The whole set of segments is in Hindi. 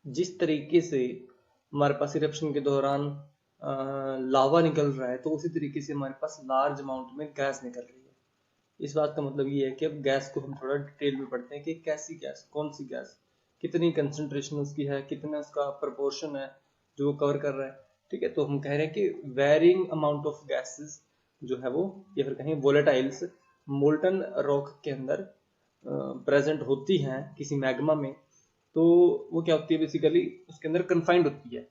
जिस तरीके से हमारे पास इरप्शन के दौरान लावा निकल रहा है, तो उसी तरीके से हमारे पास लार्ज अमाउंट में गैस निकल रही है। इस बात का मतलब ये है कि अब गैस को हम थोड़ा डिटेल में पढ़ते हैं कि कैसी गैस, कौन सी गैस, कितनी कंसंट्रेशन उसकी है, कितना उसका प्रोपोर्शन है जो वो कवर कर रहा है। ठीक है, तो हम कह रहे हैं कि वेरिंग अमाउंट ऑफ गैसेस जो है वो, या फिर कहें वोलेटाइल्स, मोल्टन रॉक के अंदर प्रेजेंट होती हैं किसी मैग्मा में। तो वो क्या होती है, बेसिकली उसके अंदर कन्फाइंड होती है,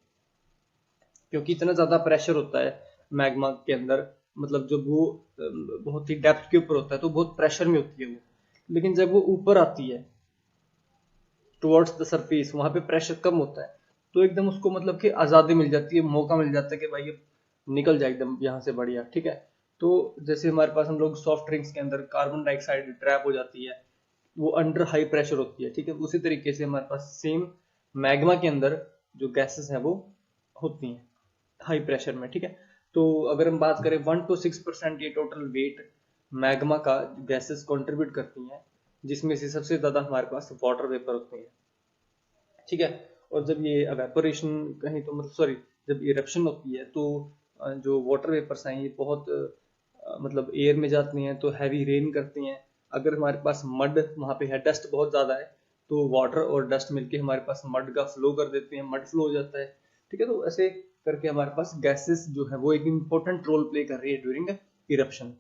क्योंकि इतना ज़्यादा प्रेशर होता है मैग्मा के अंदर। मतलब जब वो बहुत ही डेप्थ के ऊपर होता है तो बहुत प्रेशर में होती है वो, लेकिन जब वो ऊपर आती है टुवर्ड्स द सरफेस, वहां पे प्रेशर कम होता है, तो एकदम उसको मतलब कि आज़ादी मिल जाती है, मौका मिल जाता है कि भाई अब निकल जाए एकदम यहाँ से बढ़िया। ठीक है, तो जैसे हमारे पास हम लोग सॉफ्ट ड्रिंक्स के अंदर कार्बन डाइऑक्साइड ट्रैप हो जाती है, वो अंडर हाई प्रेशर होती है। ठीक है, उसी तरीके से हमारे पास सेम मैग्मा के अंदर जो गैसेस हैं वो होती हैं हाई प्रेशर में। ठीक है, तो अगर हम बात करें 1 to 6% ये टोटल वेट मैग्मा का गैसेस कंट्रीब्यूट करती हैं, जिसमें से सबसे ज़्यादा हमारे पास वाटर वेपर होते हैं। ठीक है, और जब ये एवेपोरेशन कहीं तो मतलब सॉरी, जब इरप्शन होती है तो जो वाटर वेपर्स हैं ये बहुत मतलब एयर में जाती हैं तो हैवी रेन करती हैं। अगर हमारे पास मड वहाँ पे है, डस्ट बहुत ज़्यादा है, तो वाटर और डस्ट मिलके हमारे पास मड का फ्लो कर देते हैं, मड फ्लो हो जाता है। ठीक है, तो ऐसे करके हमारे पास गैसेस जो है वो एक इम्पोर्टेंट रोल प्ले कर रही है ड्यूरिंग इरप्शन।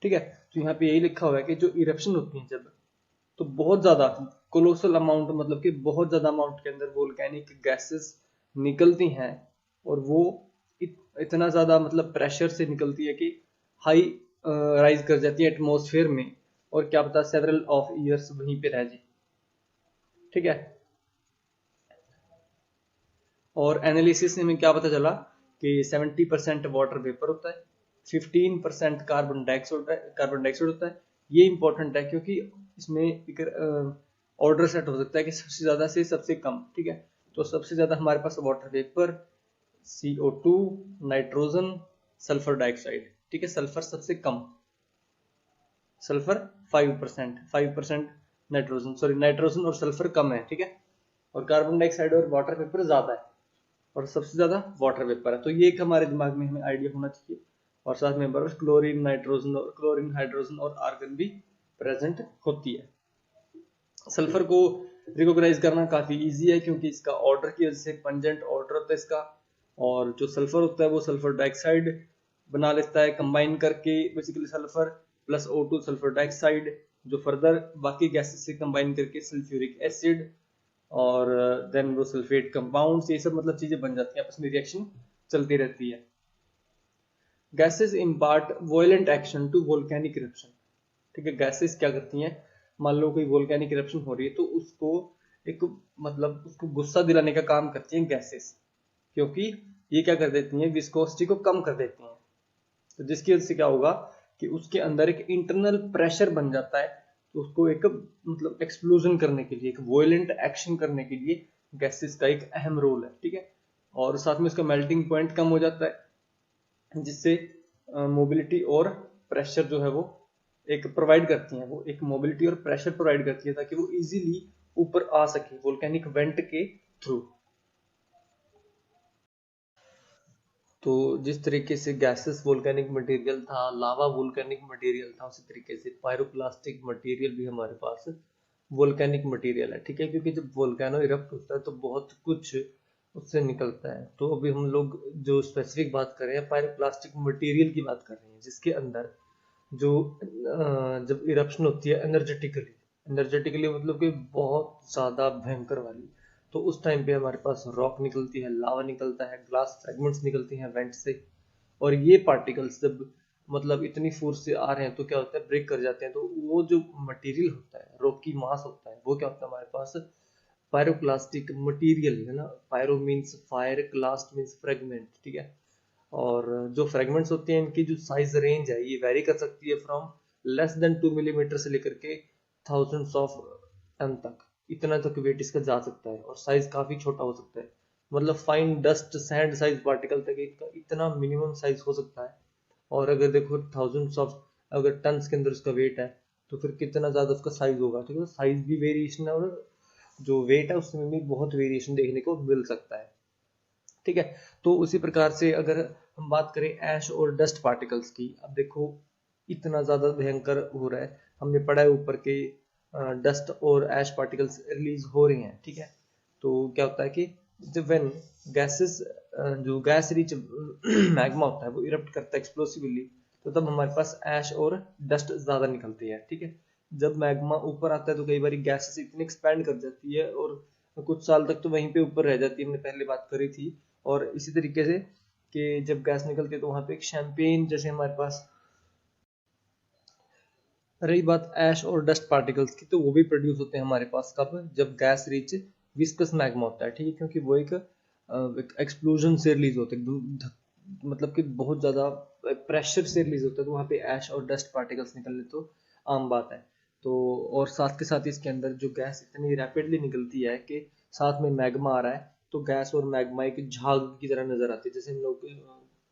ठीक है, तो यहाँ पे यही लिखा हुआ है कि जो इरप्शन होती है जब, तो बहुत ज्यादा कोलोसल अमाउंट, मतलब कि बहुत ज्यादा अमाउंट के अंदर वोल्केनिक गैसेस निकलती हैं, और वो इतना ज्यादा मतलब प्रेशर से निकलती है कि हाई राइज कर जाती है एटमॉस्फेयर में, और क्या पता सेवरल ऑफ ईयर्स वहीं पे रह जाए। ठीक है, और एनालिसिस में क्या पता चला कि 70% वाटर वेपर होता है, 15% कार्बन डाइऑक्साइड होता है। ये इंपॉर्टेंट है क्योंकि इसमें एक ऑर्डर सेट हो सकता है कि सबसे ज्यादा से सबसे कम। ठीक है, तो सबसे ज्यादा हमारे पास water vapour, CO2, nitrogen, sulphur dioxide. ठीक है, सल्फर सबसे कम, सल्फर 5%, नाइट्रोजन सॉरी नाइट्रोजन और सल्फर कम है। ठीक है, और कार्बन डाइऑक्साइड और वाटर वेपर ज्यादा है, और सबसे ज्यादा वाटर वेपर है। तो ये एक हमारे दिमाग में हमें आइडिया होना चाहिए। और साथ में बर्फ, क्लोरीन, नाइट्रोजन और क्लोरीन, हाइड्रोजन और आर्गन भी प्रेजेंट होती है। सल्फर को रिकॉग्नाइज करना काफी इजी है, क्योंकि इसका ऑर्डर की वजह से पंजेंट ऑर्डर होता है इसका। और जो सल्फर होता है वो सल्फर डाइऑक्साइड बना लेता है कंबाइन करके, basically sulphur plus O2 sulphur dioxide, जो फर्दर बाकी गैसेस से कंबाइन करके सल्फ्यूरिक एसिड, और देन वो सल्फेट कंपाउंड्स, ये सब मतलब चीजें बन जाती हैं, आपस में रिएक्शन चलती रहती है। Gases impart violent action to volcanic eruption. ठीक है, गैसेस क्या करती हैं, मान लो कोई वोल्केनिक इरप्शन हो रही है तो उसको एक मतलब उसको गुस्सा दिलाने का काम करती हैं गैसेस, क्योंकि ये क्या कर देती हैं, विस्कोसिटी को कम कर देती हैं। तो जिसकी वजह से क्या होगा कि उसके अंदर एक इंटरनल प्रेशर बन जाता है, तो उसको एक मतलब एक्सप्लोजन करने के लिए, एक वोलेंट एक्शन करने के लिए गैसेस का एक अहम रोल है। ठीक है, और साथ में उसका मेल्टिंग पॉइंट कम हो जाता है, जिससे मोबिलिटी और प्रेशर जो है वो एक प्रोवाइड करती हैं, वो एक मोबिलिटी और प्रेशर प्रोवाइड करती है ताकि वो इजीली ऊपर आ सके वोल्केनिक वेंट के थ्रू। तो जिस तरीके से गैसेस वोल्केनिक मटेरियल था, लावा वोल्केनिक मटेरियल था, उसी तरीके से पायरोप्लास्टिक मटेरियल भी हमारे पास वोल्केनिक मटेरियल है। ठीक है, क्योंकि जब वोल्केनो इरप्ट होता है तो बहुत कुछ उससे निकलता है। तो अभी हम लोग जो स्पेसिफिक बात कर रहे हैं पायरोप्लास्टिक मटेरियल की बात कर रहे हैं, जिसके अंदर जो जब इरप्शन होती है एनर्जेटिकली, एनर्जेटिकली मतलब कि बहुत ज्यादा भयंकर वाली, तो उस टाइम पे हमारे पास रॉक निकलती है, लावा निकलता है, ग्लास फ्रेगमेंट्स निकलती हैं वेंट से। और ये पार्टिकल्स जब मतलब इतनी फोर्स से आ रहे हैं तो क्या होता है, ब्रेक कर जाते हैं। तो वो जो मटेरियल होता है, रॉकी मास होता है, वो क्या होता है हमारे पास पायरोप्लास्टिक मटेरियल है ना। Pyro means fire, clast means fragment. ठीक है, और जो फ्रेगमेंट्स होते हैं इनकी जो साइज रेंज है ये वेरी कर सकती है फ्रॉम लेस देन 2 मिलीमीटर से लेकर के थाउजेंड्स ऑफ टन तक, इतना तक वेट इसका जा सकता है, और साइज काफी छोटा हो सकता है। मतलब fine dust sand size particle तक इसका इतना मिनिमम साइज हो सकता है। और अगर देखो थाउजेंड्स ऑफ अगर टन्स के अंदर उसका वेट है, तो फिर कितना ज्यादा उसका साइज होगा। ठीक है, साइज भी वेरिएशन है, और जो वेट है उसमें भी बहुत वेरिएशन देखने को मिल सकता है। ठीक है, तो उसी प्रकार से अगर हम बात करें ऐश और डस्ट पार्टिकल्स की, अब देखो इतना ज्यादा भयंकर हो रहा है, हमने पढ़ा है ऊपर के डस्ट और ऐश पार्टिकल्स रिलीज हो रही हैं। ठीक है, तो क्या होता है कि जब व्हेन गैसेस जो गैस रिच मैग्मा होता है वो इरप्ट करता है एक्सप्लोसिवली, तो तब हमारे पास ऐश और डस्ट ज्यादा निकलती है। ठीक है, जब मैग्मा ऊपर आता है तो कई बार गैसेस इतनी एक्सपैंड कर जाती है और कुछ साल तक तो वहीं पे ऊपर रह जाती है, हमने पहले बात करी थी। और इसी तरीके से कि जब गैस निकलती है तो वहां पे एक शैंपेन जैसे हमारे पास। रही बात ऐश और डस्ट पार्टिकल्स की, तो वो भी प्रोड्यूस होते हैं हमारे पास कब, जब गैस रिच विस्कस मैग्मा होता है। ठीक है, क्योंकि वो एक एक्सप्लोजन से रिलीज होता है, मतलब कि बहुत ज्यादा प्रेशर से रिलीज होता है, तो वहाँ पे ऐश और डस्ट पार्टिकल्स निकलने तो आम बात है। तो और साथ के साथ इसके अंदर जो गैस इतनी रैपिडली निकलती है कि साथ में मैग्मा आ रहा है, तो गैस और मैग्मा एक झाग की तरह नजर आती है। जैसे हम लोग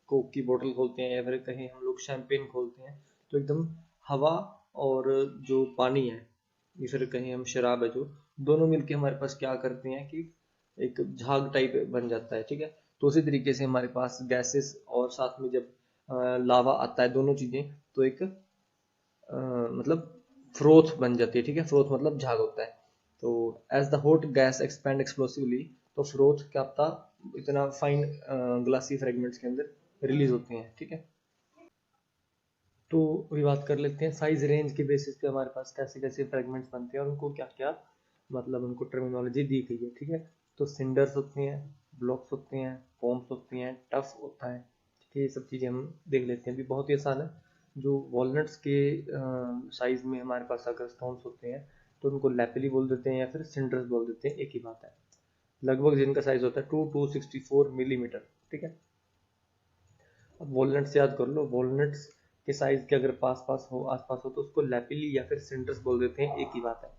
कोक की बोतल खोलते हैं या फिर कहीं हम लोग शैंपेन खोलते हैं, तो एकदम हवा और जो पानी है या फिर कहीं हम शराब है जो, दोनों मिलके हमारे पास क्या करते हैं कि एक झाग टाइप बन जाता है। ठीक है, तो उसी तरीके से हमारे पास गैसेस और साथ में जब लावा आता है, दोनों चीजें, तो एक मतलब फ्रोथ बन जाती है। ठीक है, फ्रोथ मतलब झाग होता है। तो as the hot gas expand explosively, तो फ्रोथ क्या होता, इतना फाइन ग्लासी फ्रेगमेंट्स के अंदर रिलीज होते हैं। ठीक है, तो अभी बात कर लेते हैं साइज रेंज के बेसिस पे हमारे पास कैसे कैसे फ्रेगमेंट्स बनते हैं और उनको क्या क्या मतलब उनको टर्मिनोलॉजी दी गई है। ठीक है, तो सिंडर्स होते हैं, ब्लॉक्स होते हैं, फॉर्म्स होती हैं, टफ होता है। ठीक है, ये सब चीज़ें हम देख लेते हैं, अभी बहुत ही आसान है। जो वॉलनट्स के साइज में हमारे पास अगर स्टोन्स होते हैं तो उनको लैपिली बोल देते हैं या फिर सिंडर्स बोल देते हैं, एक ही बात है। लगभग जिनका साइज होता है 2 to 64 मिलीमीटर। ठीक है, अब वॉलनट्स याद कर लो, वॉलनट्स के साइज के अगर पास पास हो आसपास हो तो उसको लैपिली या फिर सिंटर्स बोल देते हैं, एक ही बात है।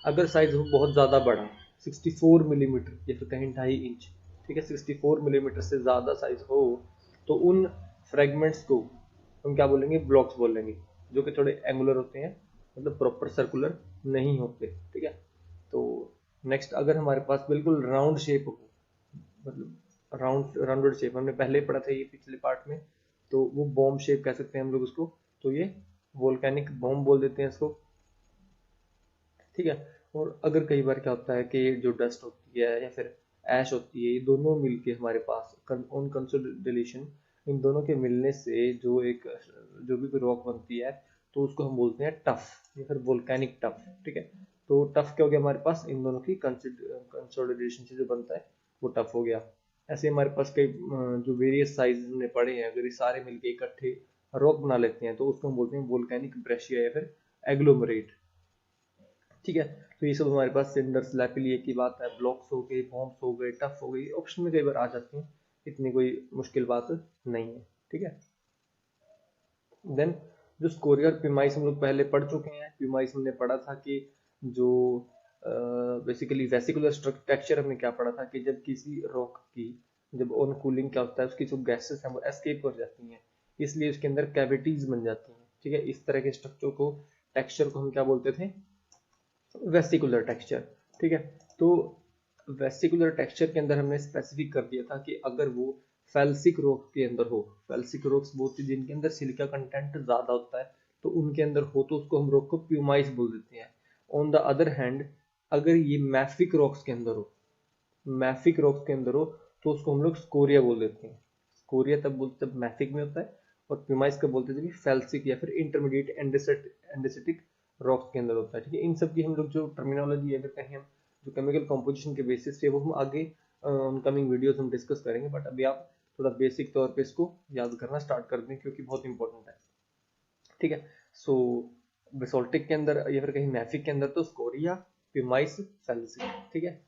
अगर साइज हो बहुत ज़्यादा बड़ा, 64 मिलीमीटर या फिर कहीं 2.5 इंच, ठीक है, 64 मिलीमीटर से ज़्यादा साइज हो, तो उन फ्रेगमेंट्स को हम क्या बोलेंगे, ब्लॉक्स बोलेंगे, जो कि थोड़े एंगुलर होते हैं, मतलब प्रॉपर सर्कुलर नहीं होते। ठीक है, तो नेक्स्ट अगर हमारे पास बिल्कुल राउंड शेप हो, मतलब राउंडेड शेप, हमने पहले पढ़ा था ये पिछले पार्ट में, तो वो बॉम्ब शेप कह सकते हैं हम लोग उसको, तो ये वोल्केनिक बॉम्ब बोल देते हैं इसको। ठीक है, और अगर कई बार क्या होता है कि जो डस्ट होती है या फिर ऐश होती है, ये दोनों मिलके हमारे पास ऑन कंसोलिडेशन, इन दोनों के मिलने से जो भी कोई रॉक बनती है, तो उसको हम बोलते हैं टफ या फिर वोल्केनिक टफ। ठीक है, तो टफ क्या हो गया हमारे पास, इन दोनों की कंसोलिडेशन से जो बनता है वो टफ हो गया। ऐसे हमारे पास कई जो वेरियस साइज हमने पढ़े हैं, अगर ये सारे मिलके इकट्ठे रॉक बना लेते हैं तो उसको हम बोलते हैं वोल्केनिक ब्रेशिया या फिर एग्लोमरेट। ठीक है, तो ये सब हमारे पास सिंडर्स लैपिली की बात है, ब्लॉक्स हो गए, बॉम्ब्स हो गए, टफ हो गई, ऑप्शन में कई बार आ जाती हैं, इतनी कोई मुश्किल बात नहीं है। ठीक है, देन जो स्कोरिया और पिमाइस हम लोग पहले पढ़ चुके हैं। पिमाइस हमने पढ़ा था कि जो बेसिकली वेसिकुलर स्ट्रक्चर हमने क्या पढ़ा था कि जब किसी रॉक की जब ऑन कूलिंग क्या होता है, उसकी जो गैसेस हैं वो एस्केप कर जाती हैं, इसलिए उसके अंदर कैविटीज बन जाती हैं। ठीक है, इस तरह के स्ट्रक्चर को, टेक्सचर को हम क्या बोलते थे, वेसिकुलर टेक्सचर। ठीक है, तो वेसिकुलर टेक्सचर के अंदर हमने स्पेसिफिक कर दिया था कि अगर वो फेल्सिक रॉक के अंदर हो, फेल्सिक रॉक्स वो होती है जिनके अंदर सिलिका कंटेंट ज्यादा होता है, तो उनके अंदर हो तो उसको हम रॉक को प्यूमाइस बोल देते हैं। ऑन द अदर हैंड अगर ये मैफिक रॉक्स के अंदर हो, मैफिक रॉक्स के अंदर हो, तो उसको हम लोग स्कोरिया बोल देते हैं। स्कोरिया तब बोलते जब मैफिक में होता है, और प्यूमाइस कब बोलते हैं जब फेल्सिक या फिर इंटरमीडिएट एंडेसिटिक रॉक्स के अंदर होता है। ठीक है, इन सब की हम लोग जो टर्मिनोलॉजी अगर कहें हम जो केमिकल कॉम्पोजिशन के बेसिस पे, वो हम आगे कमिंग वीडियोस हम डिस्कस करेंगे, बट अभी आप थोड़ा बेसिक तौर पे इसको याद करना स्टार्ट कर दें क्योंकि बहुत इंपॉर्टेंट है। ठीक है, सो बेसोल्टिक के अंदर या फिर कहीं मैफिक के अंदर तो स्कोरिया, प्यूमाइस, फेल्सिक। ठीक है,